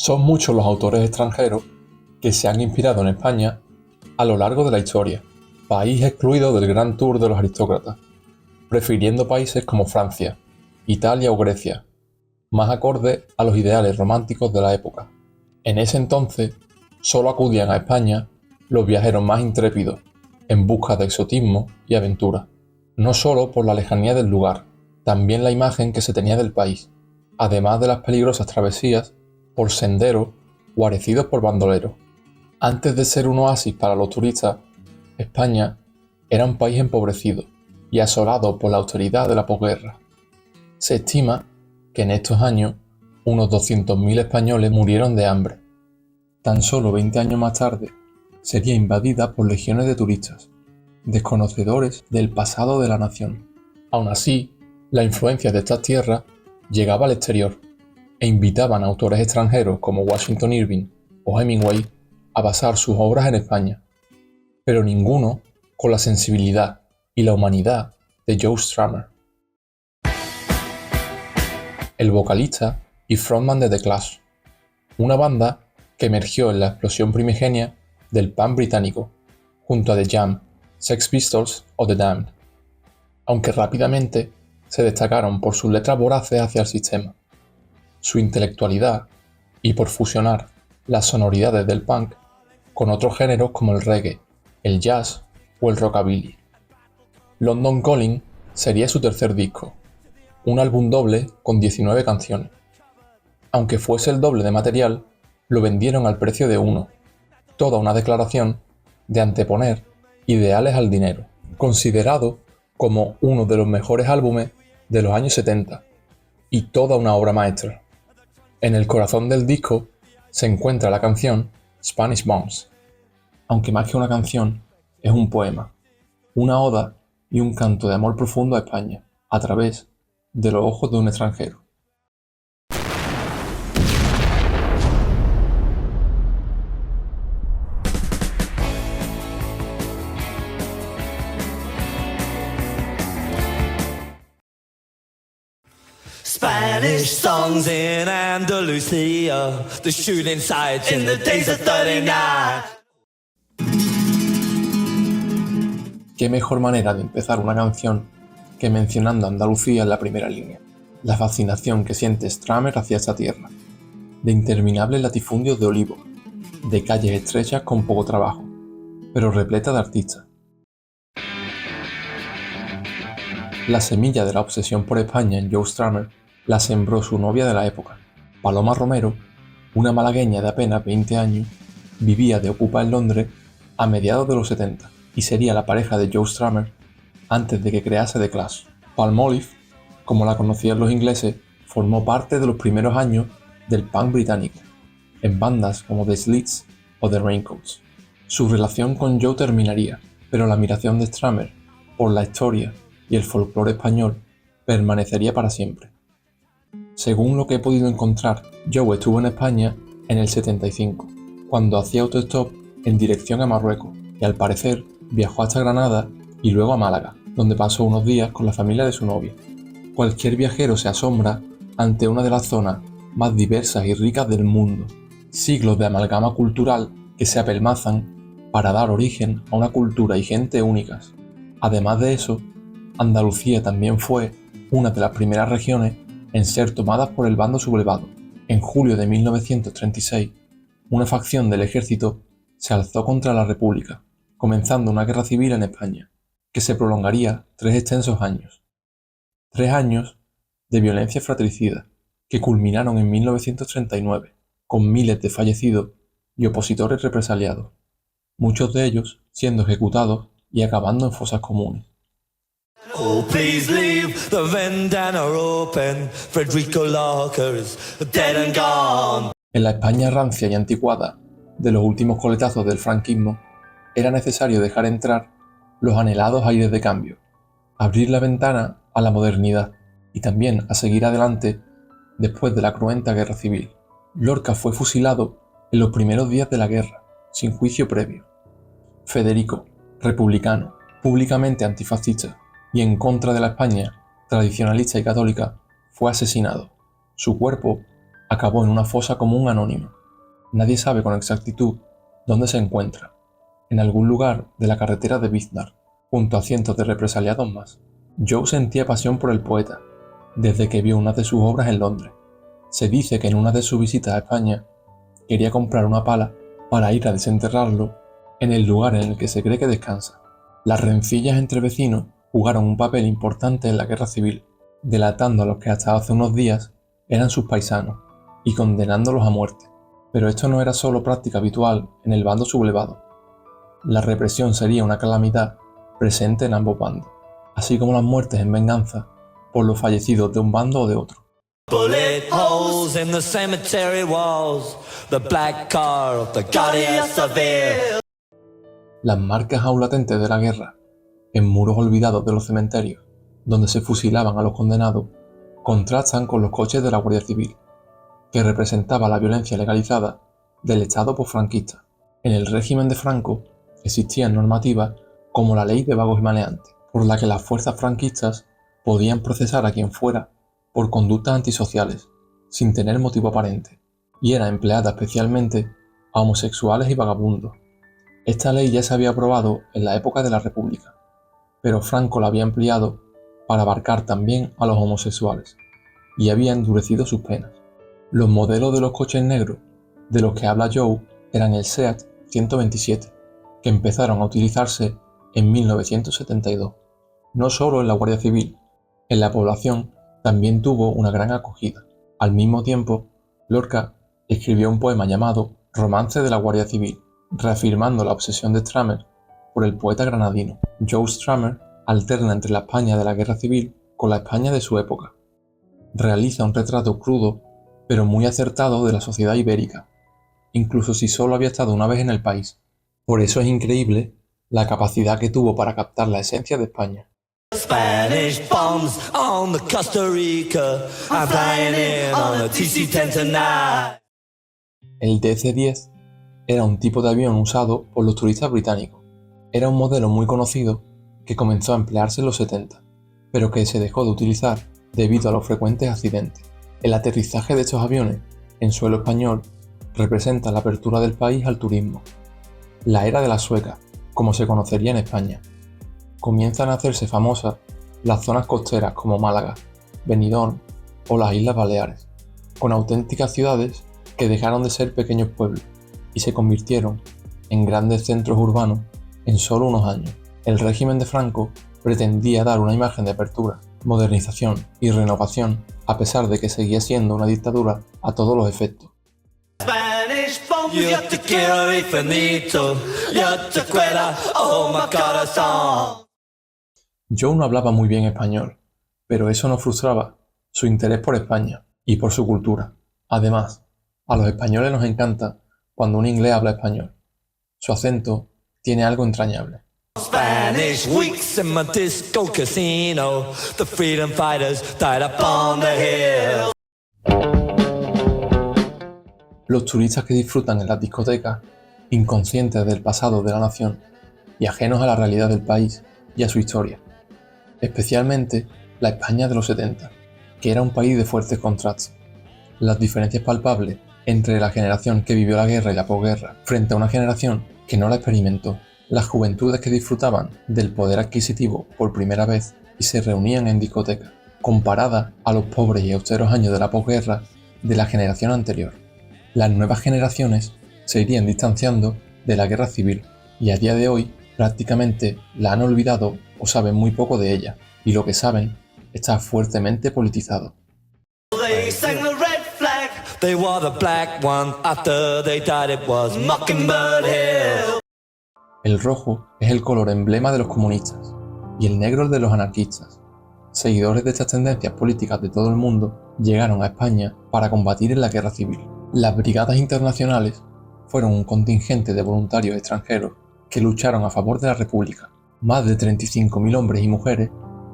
Son muchos los autores extranjeros que se han inspirado en España a lo largo de la historia, país excluido del Gran Tour de los aristócratas, prefiriendo países como Francia, Italia o Grecia, más acorde a los ideales románticos de la época. En ese entonces, solo acudían a España los viajeros más intrépidos, en busca de exotismo y aventura, no solo por la lejanía del lugar, también la imagen que se tenía del país, además de las peligrosas travesías por senderos guarecidos por bandoleros. Antes de ser un oasis para los turistas, España era un país empobrecido y asolado por la austeridad de la posguerra. Se estima que en estos años unos 200.000 españoles murieron de hambre. Tan solo 20 años más tarde, sería invadida por legiones de turistas, desconocedores del pasado de la nación. Aún así, la influencia de estas tierras llegaba al exterior e invitaban a autores extranjeros como Washington Irving o Hemingway a basar sus obras en España, pero ninguno con la sensibilidad y la humanidad de Joe Strummer, el vocalista y frontman de The Clash, una banda que emergió en la explosión primigenia del punk británico, junto a The Jam, Sex Pistols o The Damned, aunque rápidamente se destacaron por sus letras voraces hacia el sistema, su intelectualidad y por fusionar las sonoridades del punk con otros géneros como el reggae, el jazz o el rockabilly. London Calling sería su tercer disco, un álbum doble con 19 canciones. Aunque fuese el doble de material, lo vendieron al precio de uno, toda una declaración de anteponer ideales al dinero, considerado como uno de los mejores álbumes de los años 70 y toda una obra maestra. En el corazón del disco se encuentra la canción Spanish Bombs, aunque más que una canción es un poema, una oda y un canto de amor profundo a España, a través de los ojos de un extranjero. Spanish songs in Andalusia, the shooting sights in the days of 39. Qué mejor manera de empezar una canción que mencionando Andalucía en la primera línea, la fascinación que siente Strummer hacia esta tierra, de interminables latifundios de olivos, de calles estrechas con poco trabajo, pero repleta de artistas. La semilla de la obsesión por España en Joe Strummer la sembró su novia de la época, Paloma Romero, una malagueña de apenas 20 años, vivía de ocupa en Londres a mediados de los 70 y sería la pareja de Joe Strummer antes de que crease The Clash. Palmolive, como la conocían los ingleses, formó parte de los primeros años del punk británico, en bandas como The Slits o The Raincoats. Su relación con Joe terminaría, pero la admiración de Strummer por la historia y el folclore español permanecería para siempre. Según lo que he podido encontrar, Joe estuvo en España en el 75, cuando hacía autostop en dirección a Marruecos, y al parecer viajó hasta Granada y luego a Málaga, donde pasó unos días con la familia de su novia. Cualquier viajero se asombra ante una de las zonas más diversas y ricas del mundo, siglos de amalgama cultural que se apelmazan para dar origen a una cultura y gente únicas. Además de eso, Andalucía también fue una de las primeras regiones en ser tomadas por el bando sublevado. En julio de 1936, una facción del ejército se alzó contra la República, comenzando una guerra civil en España, que se prolongaría 3 extensos años. 3 años de violencia fratricida, que culminaron en 1939, con miles de fallecidos y opositores represaliados, muchos de ellos siendo ejecutados y acabando en fosas comunes. Oh, please leave the vendana open. Federico Locker is dead and gone. En la España rancia y anticuada de los últimos coletazos del franquismo, era necesario dejar entrar los anhelados aires de cambio, abrir la ventana a la modernidad y también a seguir adelante después de la cruenta guerra civil. Lorca fue fusilado en los primeros días de la guerra, sin juicio previo. Federico, republicano, públicamente antifascista y en contra de la España tradicionalista y católica, fue asesinado. Su cuerpo acabó en una fosa común anónima. Nadie sabe con exactitud dónde se encuentra, en algún lugar de la carretera de Viznar, junto a cientos de represaliados más. Joe sentía pasión por el poeta, desde que vio una de sus obras en Londres. Se dice que en una de sus visitas a España, quería comprar una pala para ir a desenterrarlo en el lugar en el que se cree que descansa. Las rencillas entre vecinos jugaron un papel importante en la guerra civil, delatando a los que hasta hace unos días eran sus paisanos y condenándolos a muerte. Pero esto no era solo práctica habitual en el bando sublevado. La represión sería una calamidad presente en ambos bandos, así como las muertes en venganza por los fallecidos de un bando o de otro. Bullet holes in the cemetery walls, the black car of the Guardia Civil. Las marcas aún latentes de la guerra, en muros olvidados de los cementerios, donde se fusilaban a los condenados, contrastan con los coches de la Guardia Civil, que representaba la violencia legalizada del Estado posfranquista. En el régimen de Franco existían normativas como la ley de vagos y maleantes, por la que las fuerzas franquistas podían procesar a quien fuera por conductas antisociales, sin tener motivo aparente, y era empleada especialmente a homosexuales y vagabundos. Esta ley ya se había aprobado en la época de la República, pero Franco la había ampliado para abarcar también a los homosexuales, y había endurecido sus penas. Los modelos de los coches negros de los que habla Joe eran el Seat 127, que empezaron a utilizarse en 1972. No solo en la Guardia Civil, en la población también tuvo una gran acogida. Al mismo tiempo, Lorca escribió un poema llamado Romance de la Guardia Civil, reafirmando la obsesión de Stramer por el poeta granadino. Joe Stramer alterna entre la España de la Guerra Civil con la España de su época. Realiza un retrato crudo, pero muy acertado de la sociedad ibérica, incluso si solo había estado una vez en el país. Por eso es increíble la capacidad que tuvo para captar la esencia de España. Spanish bombs on the Costa Rica. I'm flying in on the TC-10 tonight. El DC-10 era un tipo de avión usado por los turistas británicos. Era un modelo muy conocido que comenzó a emplearse en los 70, pero que se dejó de utilizar debido a los frecuentes accidentes. El aterrizaje de estos aviones en suelo español representa la apertura del país al turismo. La era de las suecas, como se conocería en España. Comienzan a hacerse famosas las zonas costeras como Málaga, Benidorm o las Islas Baleares, con auténticas ciudades que dejaron de ser pequeños pueblos y se convirtieron en grandes centros urbanos en solo unos años. El régimen de Franco pretendía dar una imagen de apertura, modernización y renovación, a pesar de que seguía siendo una dictadura a todos los efectos. Spanish bombs, yo te quiero infinito, yo te quiero, oh my corazón. Joe no hablaba muy bien español, pero eso no frustraba su interés por España y por su cultura. Además, a los españoles nos encanta cuando un inglés habla español. Su acento tiene algo entrañable. Spanish weeks in my disco casino, the freedom fighters died upon the hill. Los turistas que disfrutan en las discotecas, inconscientes del pasado de la nación y ajenos a la realidad del país y a su historia. Especialmente la España de los 70, que era un país de fuertes contrastes. Las diferencias palpables entre la generación que vivió la guerra y la posguerra frente a una generación que no la experimentó. Las juventudes que disfrutaban del poder adquisitivo por primera vez y se reunían en discotecas, comparada a los pobres y austeros años de la posguerra de la generación anterior. Las nuevas generaciones se irían distanciando de la guerra civil y a día de hoy prácticamente la han olvidado o saben muy poco de ella, y lo que saben está fuertemente politizado. They sang the red flag, they wore the black one. After they died it was Mockingbird Hill. El rojo es el color emblema de los comunistas y el negro el de los anarquistas. Seguidores de estas tendencias políticas de todo el mundo llegaron a España para combatir en la guerra civil. Las brigadas internacionales fueron un contingente de voluntarios extranjeros que lucharon a favor de la República. Más de 35.000 hombres y mujeres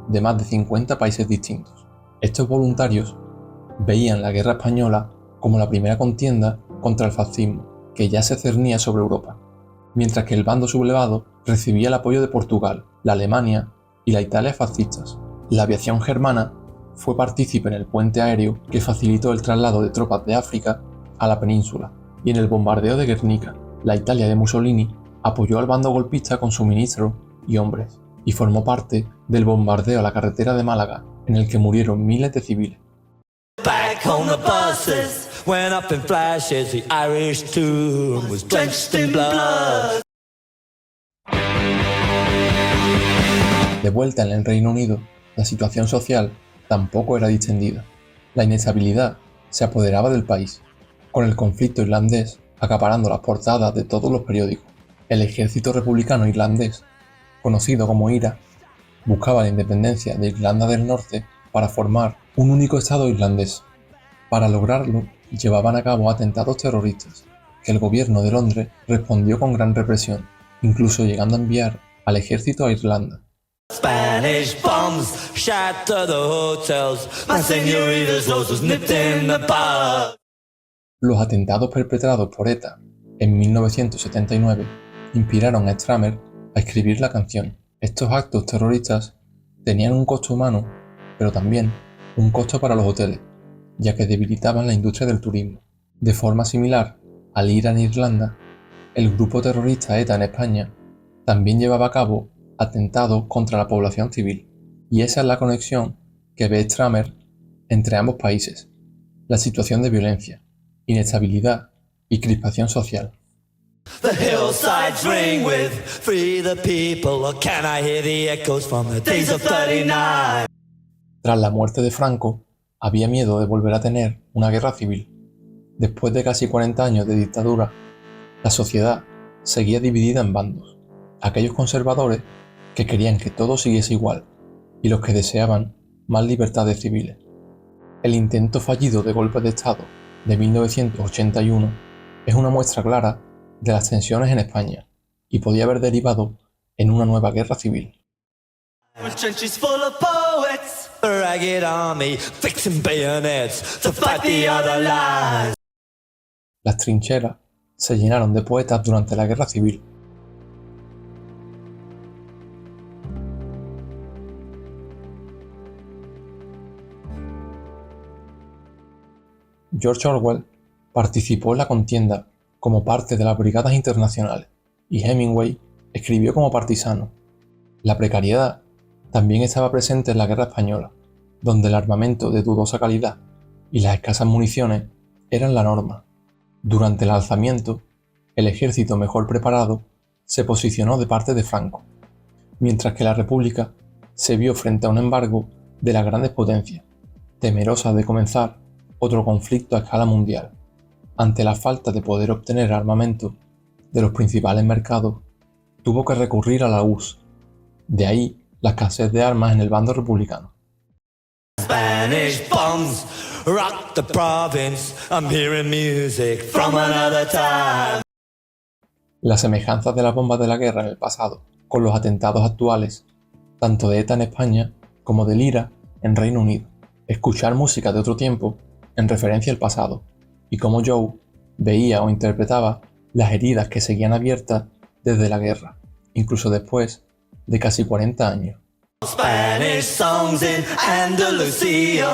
de más de 50 países distintos. Estos voluntarios veían la guerra española como la primera contienda contra el fascismo que ya se cernía sobre Europa, mientras que el bando sublevado recibía el apoyo de Portugal, la Alemania y la Italia fascistas. La aviación germana fue partícipe en el puente aéreo que facilitó el traslado de tropas de África a la península, y en el bombardeo de Guernica, la Italia de Mussolini apoyó al bando golpista con suministros y hombres, y formó parte del bombardeo a la carretera de Málaga, en el que murieron miles de civiles. Back home the buses went up in flashes, the Irish tomb was drenched in blood. De vuelta en el Reino Unido, la situación social tampoco era distendida. La inestabilidad se apoderaba del país, con el conflicto irlandés acaparando las portadas de todos los periódicos. El ejército republicano irlandés, conocido como IRA, buscaba la independencia de Irlanda del Norte para formar un único estado irlandés. Para lograrlo, llevaban a cabo atentados terroristas, que el gobierno de Londres respondió con gran represión, incluso llegando a enviar al ejército a Irlanda. Spanish bombs shattered the hotels. My señorita's nose was nipped in the bud. Los atentados perpetrados por ETA en 1979 inspiraron a Stramer a escribir la canción. Estos actos terroristas tenían un costo humano, pero también un costo para los hoteles, ya que debilitaban la industria del turismo. De forma similar al IRA en Irlanda, el grupo terrorista ETA en España también llevaba a cabo atentados contra la población civil. Y esa es la conexión que ve Stramer entre ambos países: la situación de violencia, inestabilidad y crispación social. The hillsides ring with free the people, or can I hear the echoes from the days of 39? Tras la muerte de Franco, había miedo de volver a tener una guerra civil. Después de casi 40 años de dictadura, la sociedad seguía dividida en bandos: aquellos conservadores que querían que todo siguiese igual y los que deseaban más libertades civiles. El intento fallido de golpe de Estado de 1981 es una muestra clara de las tensiones en España y podía haber derivado en una nueva guerra civil. Trenches full of poets, a ragged army fixing bayonets to fight the other lies. Las trincheras se llenaron de poetas durante la guerra civil. George Orwell participó en la contienda como parte de las brigadas internacionales y Hemingway escribió como partisano. La precariedad también estaba presente en la guerra española, donde el armamento de dudosa calidad y las escasas municiones eran la norma. Durante el alzamiento, el ejército mejor preparado se posicionó de parte de Franco, mientras que la República se vio frente a un embargo de las grandes potencias, temerosa de comenzar otro conflicto a escala mundial. Ante la falta de poder obtener armamento de los principales mercados, tuvo que recurrir a la URSS. De ahí la escasez de armas en el bando republicano. Spanish bombs rock the province. I'm hearing music from another time. Las semejanzas de las bombas de la guerra en el pasado con los atentados actuales, tanto de ETA en España como del IRA en Reino Unido. Escuchar música de otro tiempo en referencia al pasado, y cómo Joe veía o interpretaba las heridas que seguían abiertas desde la guerra, incluso después de casi 40 años. Spanish songs in Andalusia,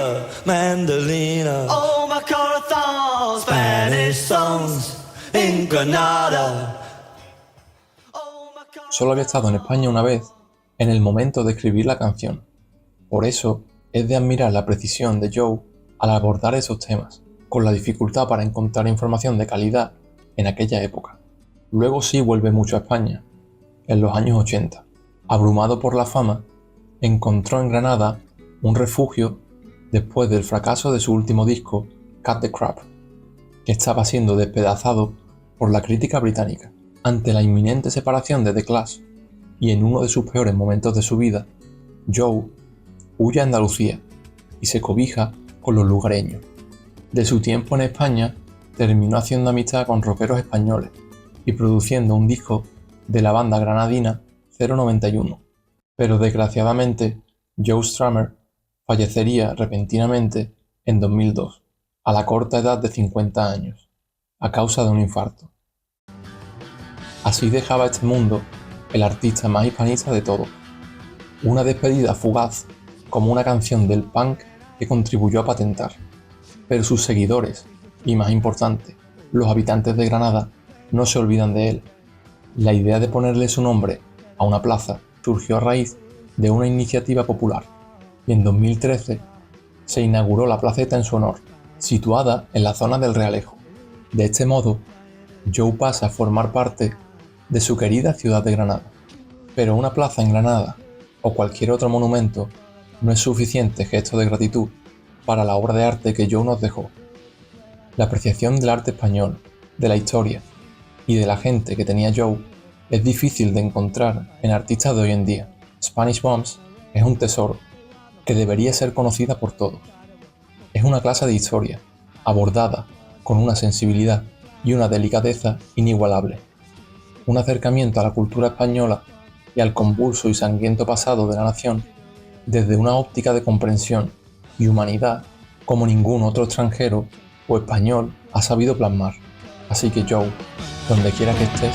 mandolina. Oh, my corazón. Spanish songs in Granada. Oh, my corazón. Solo había estado en España una vez, en el momento de escribir la canción. Por eso es de admirar la precisión de Joe al abordar esos temas, con la dificultad para encontrar información de calidad en aquella época. Luego sí vuelve mucho a España, en los años 80. Abrumado por la fama, encontró en Granada un refugio después del fracaso de su último disco, Cut the Crap, que estaba siendo despedazado por la crítica británica. Ante la inminente separación de The Clash y en uno de sus peores momentos de su vida, Joe huye a Andalucía y se cobija con los lugareños. De su tiempo en España, terminó haciendo amistad con rockeros españoles y produciendo un disco de la banda granadina 091. Pero desgraciadamente, Joe Strummer fallecería repentinamente en 2002, a la corta edad de 50 años, a causa de un infarto. Así dejaba este mundo el artista más hispanista de todos. Una despedida fugaz, como una canción del punk que contribuyó a patentar. Pero sus seguidores, y más importante, los habitantes de Granada, no se olvidan de él. La idea de ponerle su nombre a una plaza surgió a raíz de una iniciativa popular, y en 2013 se inauguró la placeta en su honor, situada en la zona del Realejo. De este modo, Joe pasa a formar parte de su querida ciudad de Granada. Pero una plaza en Granada, o cualquier otro monumento, no es suficiente gesto de gratitud para la obra de arte que Joe nos dejó. La apreciación del arte español, de la historia y de la gente que tenía Joe es difícil de encontrar en artistas de hoy en día. Spanish Moms es un tesoro que debería ser conocida por todos. Es una clase de historia, abordada con una sensibilidad y una delicadeza inigualable. Un acercamiento a la cultura española y al convulso y sangriento pasado de la nación desde una óptica de comprensión y humanidad como ningún otro extranjero o español ha sabido plasmar. Así que Joe, donde quiera que estés,